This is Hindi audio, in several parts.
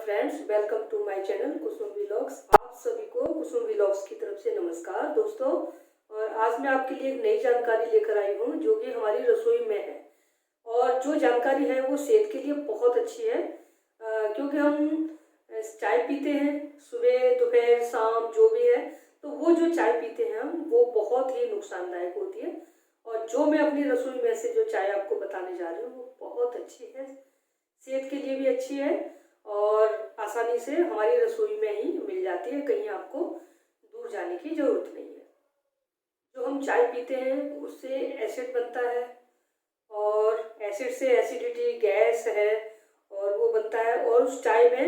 Friends, welcome to my channel Kusum vlogs. आप सभी को कुसुम व्लॉग्स की तरफ से नमस्कार दोस्तों। और आज मैं आपके लिए एक नई जानकारी लेकर आई हूँ जो कि हमारी रसोई में है। और जो जानकारी है वो सेहत के लिए बहुत अच्छी है, क्योंकि हम चाय पीते हैं सुबह दोपहर शाम जो भी है, तो वो जो चाय पीते हैं हम वो बहुत ही नुकसानदायक होती है। और जो मैं अपनी रसोई में से जो चाय आपको बताने जा रही हूँ वो बहुत अच्छी है, सेहत के लिए भी अच्छी है और आसानी से हमारी रसोई में ही मिल जाती है, कहीं आपको दूर जाने की ज़रूरत नहीं है। जो हम चाय पीते हैं उससे एसिड बनता है और एसिड से एसिडिटी गैस है और वो बनता है, और उस चाय में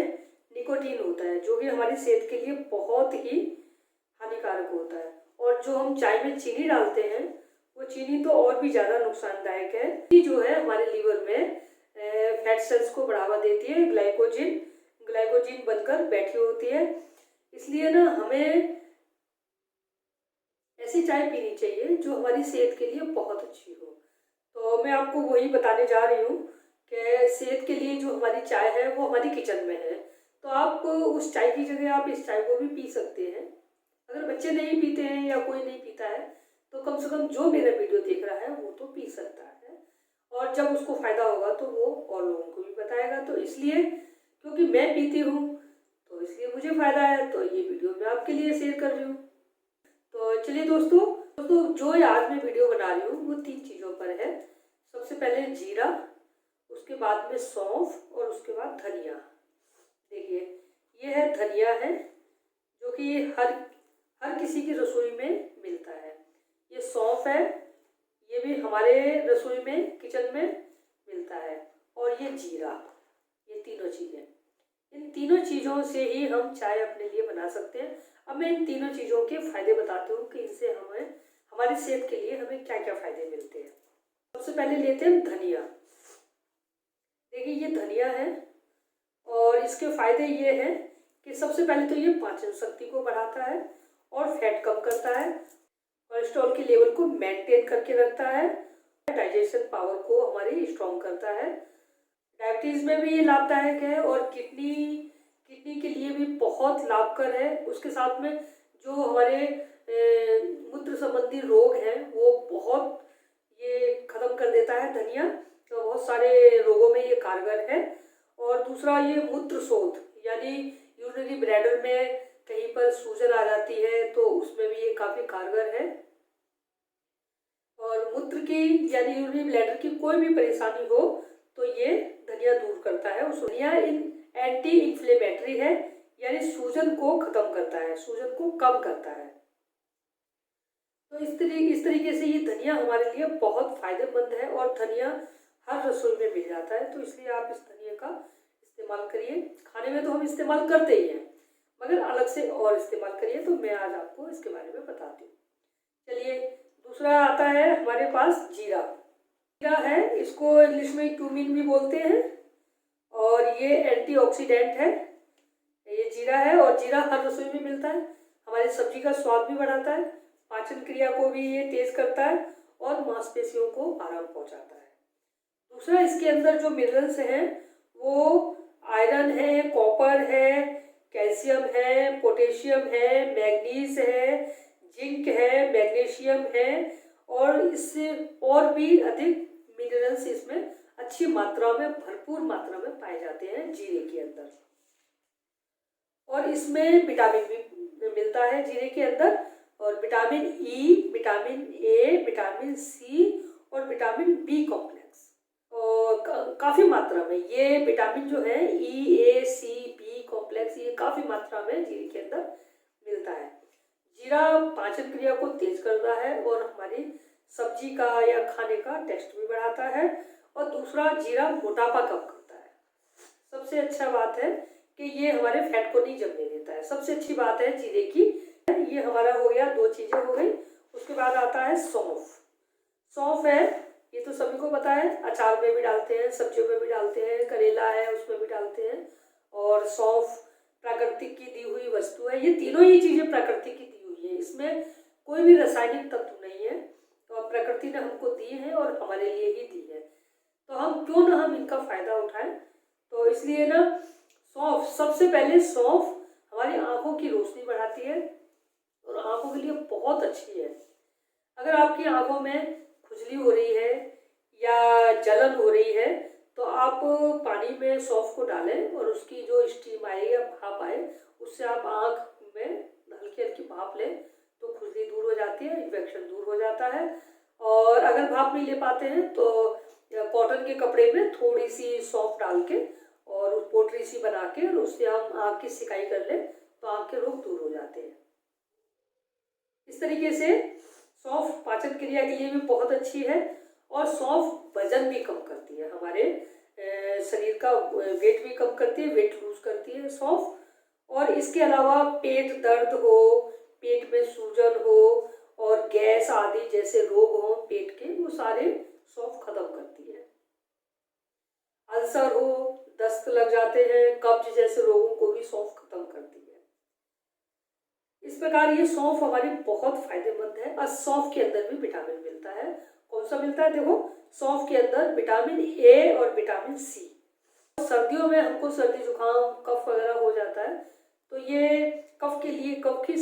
निकोटीन होता है जो कि हमारी सेहत के लिए बहुत ही हानिकारक होता है। और जो हम चाय में चीनी डालते हैं वो चीनी तो और भी ज़्यादा नुकसानदायक है। ये जो है हमारे लीवर में फैट सेल्स को बढ़ावा देती है, ग्लाइकोजिन बनकर बैठी होती है। इसलिए ना हमें ऐसी चाय पीनी चाहिए जो हमारी सेहत के लिए बहुत अच्छी हो। तो मैं आपको वही बताने जा रही हूँ कि सेहत के लिए जो हमारी चाय है वो हमारी किचन में है। तो आप उस चाय की जगह आप इस चाय को भी पी सकते हैं। अगर बच्चे नहीं पीते हैं या कोई नहीं पीता है तो कम से कम जो मेरा वीडियो देख रहा है वो तो पी सकता है, और जब उसको फायदा होगा तो वो और लोगों को भी बताएगा। तो इसलिए क्योंकि मैं पीती हूँ तो इसलिए मुझे फायदा है, तो ये वीडियो मैं आपके लिए शेयर कर रही हूँ। तो चलिए दोस्तों जो आज मैं वीडियो बना रही हूँ वो 3 चीज़ों पर है। सबसे पहले जीरा, उसके बाद में सौंफ और उसके बाद धनिया। देखिए ये है धनिया है जो कि हर किसी की रसोई में मिलता है। ये सौंफ है, ये भी हमारे रसोई में किचन में मिलता है। और ये जीरा, ये तीनों चीज़ें, इन तीनों चीज़ों से ही हम चाय अपने लिए बना सकते हैं। अब मैं इन तीनों चीज़ों के फायदे बताती हूँ कि इनसे हमें हमारी सेहत के लिए हमें क्या क्या फायदे मिलते हैं। सबसे पहले लेते हैं धनिया। देखिए ये धनिया है और इसके फायदे ये हैं कि सबसे पहले तो ये पाचन शक्ति को बढ़ाता है और फैट कम करता है, कोलेस्ट्रॉल के लेवल को मेंटेन करके रखता है, डाइजेशन पावर को हमारी स्ट्रॉन्ग करता है, डायबिटीज़ में भी ये लाभदायक है और किडनी के लिए भी बहुत लाभकर है। उसके साथ में जो हमारे मूत्र संबंधी रोग हैं वो बहुत ये खत्म कर देता है धनिया, तो बहुत सारे रोगों में ये कारगर है। और दूसरा ये मूत्र शोथ, यानी यूरिनरी ब्लैडर में कहीं पर सूजन आ जाती है तो उसमें भी ये काफ़ी कारगर है। और मूत्र की यानी यूरिनरी ब्लैडर की कोई भी परेशानी हो तो ये धनिया दूर करता है। उस धनिया एंटी इन्फ्लेमेटरी है, यानी सूजन को खत्म करता है, सूजन को कम करता है। तो इस तरीके से ये धनिया हमारे लिए बहुत फायदेमंद है और धनिया हर रसोई में मिल जाता है। तो इसलिए आप इस धनिया का इस्तेमाल करिए। खाने में तो हम इस्तेमाल करते ही हैं, मगर अलग से और इस्तेमाल करिए। तो मैं आज आपको इसके बारे में बताती हूँ। चलिए दूसरा आता है हमारे पास जीरा। जीरा है, इसको इंग्लिश में क्यूमिन भी बोलते हैं और ये एंटीऑक्सीडेंट है। ये जीरा है और जीरा हर रसोई में मिलता है। हमारी सब्जी का स्वाद भी बढ़ाता है, पाचन क्रिया को भी ये तेज करता है और मांसपेशियों को आराम पहुंचाता है। दूसरा इसके अंदर जो मिनरल्स हैं वो आयरन है, कॉपर है, कैल्शियम है, पोटेशियम है, मैग्नीज है, जिंक है, मैग्नीशियम है और इससे और भी अधिक मिनरल्स इसमें अच्छी मात्रा में, भरपूर मात्रा में पाए जाते हैं जीरे के अंदर। और इसमें विटामिन भी मिलता है जीरे के अंदर, और vitamin E, vitamin A, vitamin C और विटामिन बी कॉम्प्लेक्स, और काफ़ी मात्रा में ये विटामिन जो है ई, ए, सी, बी कॉम्प्लेक्स, ये काफ़ी मात्रा में जीरे के अंदर मिलता है। जीरा पाचन क्रिया को तेज करता है और हमारी सब्जी का या खाने का टेस्ट भी बढ़ाता है। और दूसरा जीरा मोटापा कम करता है। सबसे अच्छा बात है कि ये हमारे फैट को नहीं जमने देता है। सबसे अच्छी बात है जीरे की। ये हमारा हो गया, 2 चीज़ें हो गई। उसके बाद आता है सौंफ। सौंफ है, ये तो सभी को पता है, अचार में भी डालते हैं, सब्जियों में भी डालते हैं, करेला है उसमें भी डालते हैं। और सौंफ प्राकृतिक की दी हुई वस्तु है। ये तीनों ही चीज़ें प्राकृतिक की दी हुई है, इसमें कोई भी रासायनिक तत्व नहीं है, तो प्रकृति ने हमको दी है और हमारे लिए ही दी है। तो हम क्यों ना हम इनका फायदा उठाएं। तो इसलिए ना सौंफ, सबसे पहले सौंफ हमारी आंखों की रोशनी बढ़ाती है और आंखों के लिए बहुत अच्छी है। अगर आपकी आंखों में खुजली हो रही है या जलन हो रही है तो आप पानी में सौंफ को डालें और उसकी जो स्टीम आए या भाप आए उससे आप आंख में हल्की हल्की भाप लें तो खुजली दूर हो जाती है, इन्फेक्शन दूर हो जाता है। और अगर भाप नहीं ले पाते हैं तो कॉटन के कपड़े में थोड़ी सी सौंफ डाल के और उस पोटली सी बना के और उससे हम आँख की सिकाई कर लें तो आँख के रोग दूर हो जाते हैं। इस तरीके से सौंफ पाचन क्रिया के लिए भी बहुत अच्छी है और सौंफ वजन भी कम करती है, हमारे शरीर का वेट भी कम करती है, वेट लूज करती है सौंफ। और इसके अलावा पेट दर्द हो, पेट में सूजन हो और गैस आदि जैसे रोग हो पेट के, वो सारे सौंफ खत्म करती है। अल्सर हो, दस्त लग जाते हैं, कब्ज जैसे रोगों को भी सौंफ खत्म करती है। इस प्रकार ये सौंफ हमारी बहुत फायदेमंद है। और सौंफ के अंदर भी विटामिन मिलता है। कौन सा मिलता है? देखो, सौंफ के अंदर विटामिन ए और विटामिन सी। सर्दियों में हमको सर्दी जुकाम कफ वगैरह हो जाता है तो ये कफ के लिए कफ की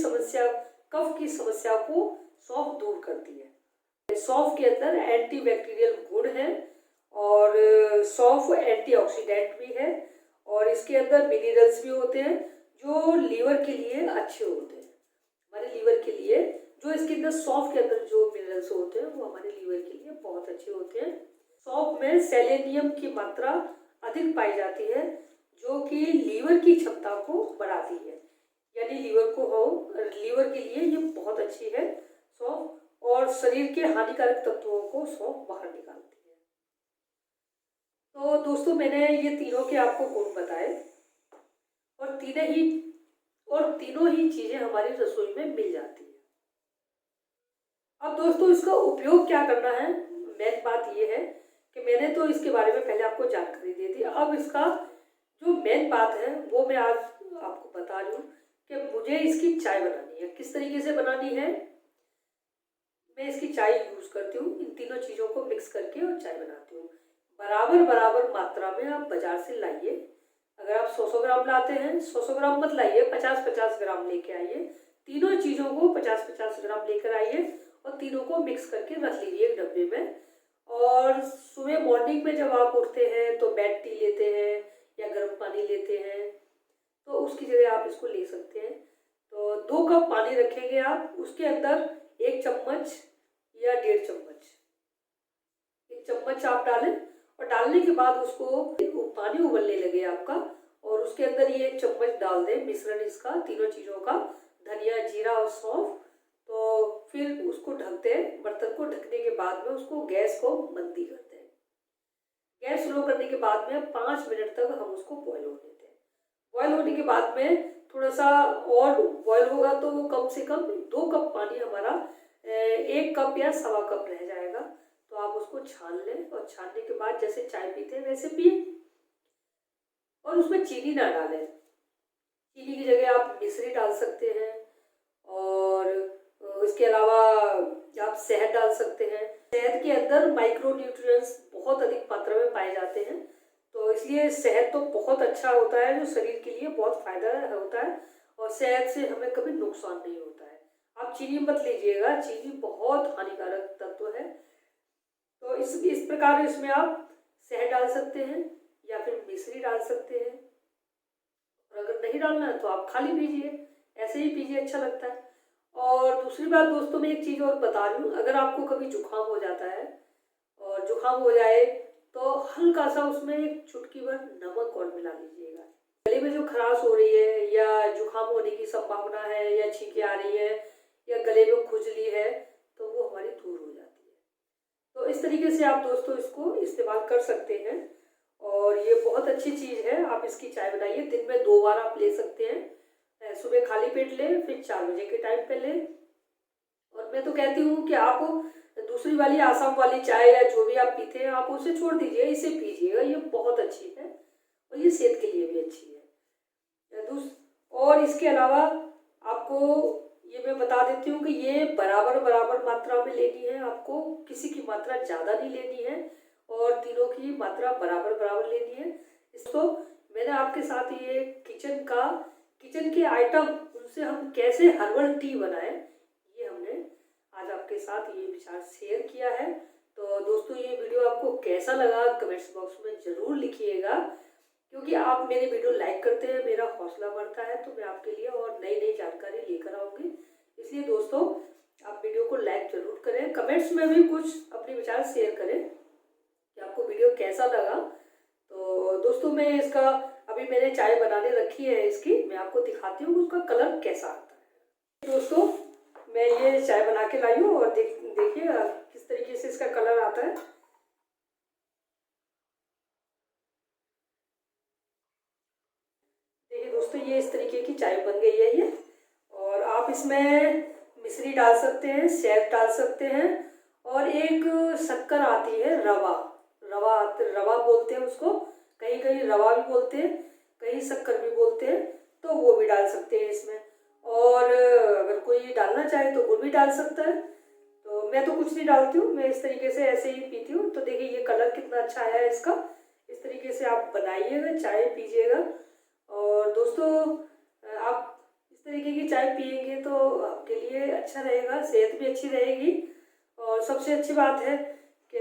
समस्या को सौंफ दूर करती है। सौंफ के अंदर एंटीबैक्टीरियल गुण है और सौंफ एंटीऑक्सीडेंट भी है और इसके अंदर मिनरल्स भी होते हैं जो लीवर के लिए अच्छे होते हैं। हमारे लीवर के लिए जो इसके अंदर सौंफ के अंदर जो मिनरल्स होते हैं वो हमारे लीवर के लिए बहुत अच्छे होते हैं। सौंफ में सेलेनियम की मात्रा अधिक पाई जाती है जो कि लीवर की क्षमता को बढ़ाती है, यानी लीवर के लिए ये बहुत अच्छी है सौंफ और शरीर के हानिकारक तत्वों को सौंफ बाहर निकालती है। तो दोस्तों, मैंने ये तीनों के आपको गुण बताए और तीनों ही चीजें हमारी रसोई में मिल जाती है। अब दोस्तों, इसका उपयोग क्या करना है, मेन बात ये है कि मैंने तो इसके बारे में पहले आपको जानकारी दे दी। अब इसका जो मेन बात है वो मैं आज आपको बता रही हूँ कि मुझे इसकी चाय बनानी है। किस तरीके से बनानी है? मैं इसकी चाय यूज करती हूँ, इन तीनों चीज़ों को मिक्स करके और चाय बनाती हूँ। बराबर मात्रा में आप बाजार से लाइए। अगर आप 100 ग्राम लाते हैं, 100 ग्राम मत लाइए, 50 ग्राम लेके आइए। तीनों चीज़ों को 50 ग्राम लेकर आइए और तीनों को मिक्स करके रख लीजिए एक डब्बे में। और सुबह मॉर्निंग में जब आप उठते हैं तो बेड टी लेते हैं या गर्म पानी लेते हैं तो उसकी जगह आप इसको ले सकते हैं। तो 2 कप पानी रखेंगे आप, उसके अंदर 1 चम्मच या 1.5 चम्मच, 1 चम्मच आप डालें और डालने के बाद उसको पानी उबलने लगे आपका और उसके अंदर ये 1 चम्मच डाल दें मिश्रण इसका, तीनों चीज़ों का, धनिया, जीरा और सौंफ। तो फिर उसको ढकते हैं, बर्तन को ढकने के बाद में उसको गैस को मंदी करते हैं। गैस स्लो करने के बाद में 5 मिनट तक हम उसको बॉयल होने देते हैं। बॉयल होने के बाद में थोड़ा सा और बॉयल होगा तो कम से कम 2 कप पानी हमारा 1 कप या 1.25 कप रह जाएगा। तो आप उसको छान लें और छानने के बाद जैसे चाय पीते हैं वैसे पिए और उसमें चीनी ना डालें। चीनी की जगह आप मिश्री डाल सकते हैं और इसके अलावा आप शहद डाल सकते हैं। शहद के अंदर माइक्रो न्यूट्रिएंट्स बहुत अधिक मात्रा में पाए जाते हैं तो इसलिए शहद तो बहुत अच्छा होता है, जो शरीर के लिए बहुत फायदा होता है और शहद से हमें कभी नुकसान नहीं होता है। आप चीनी मत लीजिएगा, चीनी बहुत हानिकारक तत्व है। तो इस प्रकार इसमें आप शहद डाल सकते हैं या फिर मिश्री डाल सकते हैं और अगर नहीं डालना है तो आप खाली पीजिए, ऐसे ही पीजिए, अच्छा लगता है। और दूसरी बात दोस्तों, मैं एक चीज़ और बता रही हूँ, अगर आपको कभी जुकाम हो जाता है और जुकाम हो जाए तो हल्का सा उसमें 1 चुटकी भर नमक और मिला लीजिएगा। गले में जो खराश हो रही है या जुकाम होने की संभावना है या छींकें आ रही है या गले में खुजली है तो वो हमारी दूर हो जाती है। तो इस तरीके से आप दोस्तों इसको इस्तेमाल कर सकते हैं और ये बहुत अच्छी चीज़ है। आप इसकी चाय बनाइए, दिन में 2 बार आप ले सकते हैं। सुबह खाली पेट लें, फिर 4 बजे के टाइम पे लें। और मैं तो कहती हूँ कि आप दूसरी वाली आसाम वाली चाय या जो भी आप पीते हैं आप उसे छोड़ दीजिए, इसे पीजिएगा, ये बहुत अच्छी है और ये सेहत के लिए भी अच्छी है। और इसके अलावा आपको ये मैं बता देती हूँ कि ये बराबर मात्रा में लेनी है, आपको किसी की मात्रा ज़्यादा नहीं लेनी है और तीनों की मात्रा बराबर लेनी है। इसको मैंने आपके साथ ये किचन के आइटम उनसे हम कैसे हर्बल टी बनाएं, ये हमने आज आपके साथ ये विचार शेयर किया है। तो दोस्तों ये वीडियो आपको कैसा लगा कमेंट्स बॉक्स में ज़रूर लिखिएगा, क्योंकि आप मेरे वीडियो लाइक करते हैं, मेरा हौसला बढ़ता है, तो मैं आपके लिए और नई नई जानकारी लेकर आऊँगी। इसलिए दोस्तों आप वीडियो को लाइक जरूर करें, कमेंट्स में भी कुछ अपने विचार शेयर करें कि आपको वीडियो कैसा लगा। तो दोस्तों मैं इसका अभी मैंने चाय बनाने रखी है, इसकी मैं आपको दिखाती हूँ उसका कलर कैसा आता है। दोस्तों मैं ये चाय बना के लाई हूँ और देखिए किस तरीके से इसका कलर आता है। देखिए दोस्तों ये इस तरीके की चाय बन गई है ये, और आप इसमें मिश्री डाल सकते हैं, शहद डाल सकते हैं, और एक शक्कर आती है रवा रवा रवा बोलते हैं उसको, कहीं कहीं रवा भी बोलते हैं, कहीं शक्कर भी बोलते हैं, तो वो भी डाल सकते हैं इसमें। और अगर कोई डालना चाहे तो गुड़ भी डाल सकता है। तो मैं तो कुछ नहीं डालती हूँ, मैं इस तरीके से ऐसे ही पीती हूँ। तो देखिए ये कलर कितना अच्छा आया है इसका। इस तरीके से आप बनाइएगा, चाय पीजिएगा। और दोस्तों आप इस तरीके की चाय पियेंगे तो आपके लिए अच्छा रहेगा, सेहत भी अच्छी रहेगी। और सबसे अच्छी बात है कि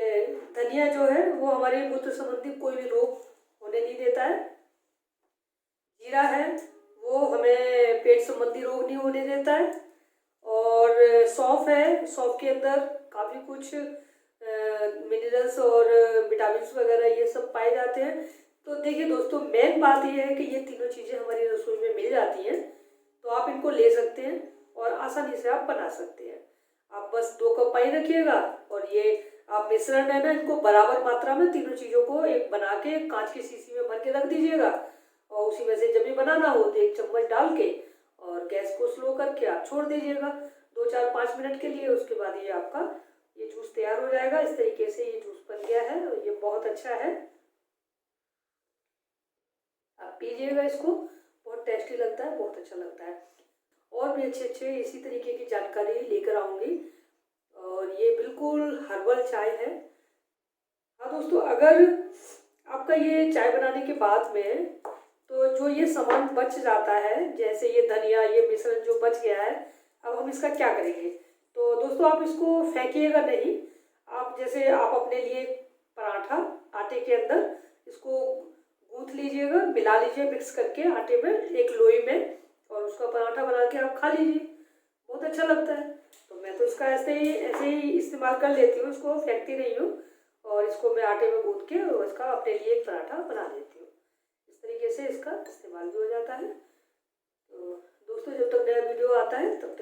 धनिया जो है वो हमारे मूत्र संबंधी कोई भी रोग होने नहीं देता है। जीरा है वो हमें पेट संबंधी रोग नहीं होने देता है। और सौंफ है, सौंफ के अंदर काफ़ी कुछ मिनरल्स और विटामिन्स वगैरह ये सब पाए जाते हैं। तो देखिए दोस्तों मेन बात ये है कि ये तीनों चीज़ें हमारी रसोई में मिल जाती हैं, तो आप इनको ले सकते हैं और आसानी से आप बना सकते हैं। आप बस 2 कप पानी रखिएगा और ये आप मिश्रण है ना, इनको बराबर मात्रा में तीनों चीज़ों को एक बना के कांच की शीशी में भर के रख दीजिएगा। और उसी में से जब भी बनाना हो तो 1 चम्मच डाल के और गैस को स्लो करके आप छोड़ दीजिएगा 2-4-5 मिनट के लिए। उसके बाद ये आपका ये जूस तैयार हो जाएगा। इस तरीके से ये जूस बन गया है और ये बहुत अच्छा है, आप पीजिएगा इसको, बहुत टेस्टी लगता है, बहुत अच्छा लगता है। और भी अच्छे इसी तरीके की जानकारी लेकर आऊँगी। और ये बिल्कुल हर्बल चाय है। हाँ दोस्तों अगर आपका ये चाय बनाने के बाद में तो जो ये सामान बच जाता है, जैसे ये धनिया ये मिश्रण जो बच गया है, अब हम इसका क्या करेंगे। तो दोस्तों आप इसको फेंकिएगा नहीं, आप जैसे आप अपने लिए पराठा आटे के अंदर इसको गूंथ लीजिएगा, मिला लीजिए मिक्स करके आटे में एक लोई में, और उसका पराठा बना के आप खा लीजिए, बहुत अच्छा लगता है। तो मैं तो इसका ऐसे ही इस्तेमाल कर लेती हूँ, इसको फेंकती नहीं हूँ, और इसको मैं आटे में गूंथ के और इसका अपने लिए एक पराठा बना लेती हूँ। इस तरीके से इसका इस्तेमाल भी हो जाता है। तो दोस्तों जब तक नया वीडियो आता है तब